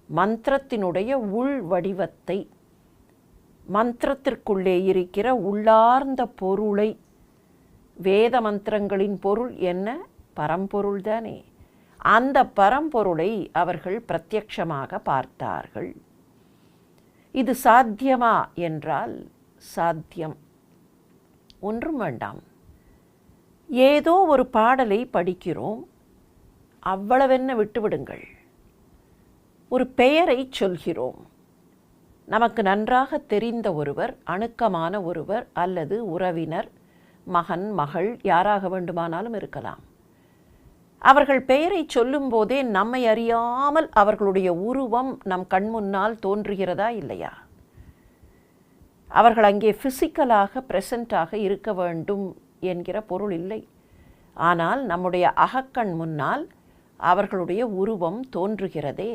மந்திரத்தினுடைய உள் வடிவத்தை, மந்திரத்திற்குள்ளே இருக்கிற உள்ளார்ந்த பொருளை, வேத மந்திரங்களின் பொருள் என்ன? பரம்பொருள் தானே. அந்த பரம்பொருளை அவர்கள் பிரத்யக்ஷமாக பார்த்தார்கள். இது சாத்தியமா என்றால் சாத்தியம். ஒன்றும் வேண்டாம். ஏதோ ஒரு பாடலை படிக்கிறோம், அவ்வளவென்ன விட்டுவிடுங்கள். ஒரு பெயரை சொல்கிறோம், நமக்கு நன்றாக தெரிந்த ஒருவர், அணுக்கமான ஒருவர் அல்லது உறவினர், மகன் மகள், யாராக வேண்டுமானாலும் இருக்கலாம். அவர்கள் பெயரை சொல்லும்போதே நம்மை அறியாமல் அவர்களுடைய உருவம் நம் கண்முன்னால் தோன்றுகிறதா இல்லையா? அவர்கள் அங்கே ஃபிசிக்கலாக ப்ரெசண்ட்டாக இருக்க வேண்டும் என்கிற பொருள் இல்லை. ஆனால் நம்முடைய அகக்கண் முன்னால் அவர்களுடைய உருவம் தோன்றுகிறதே.